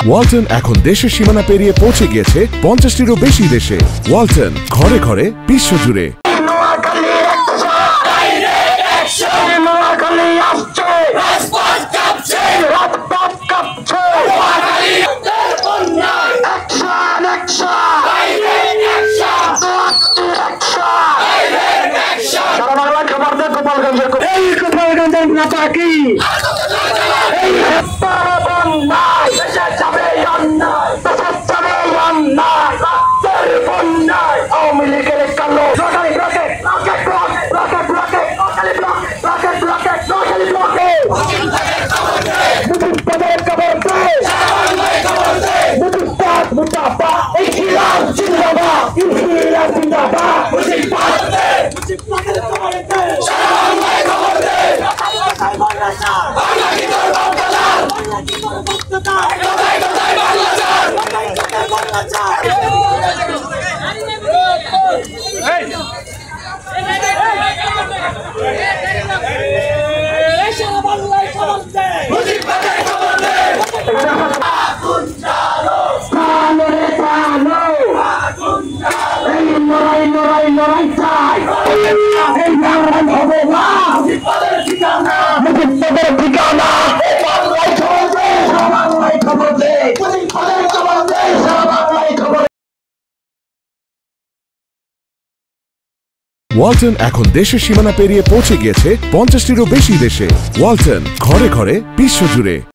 ওয়ালটন এখন দেশের সীমানা পেরিয়ে পৌঁছে গিয়েছে 50টিরও বেশি দেশে। ওয়ালটন, ঘরে ঘরে, বিশ্বজুড়ে। ওয়ালটন এখন দেশের সীমানা পেরিয়ে পৌঁছে গিয়েছে 50টিরও বেশি দেশে। ওয়ালটন, ঘরে ঘরে, বিশ্বজুড়ে।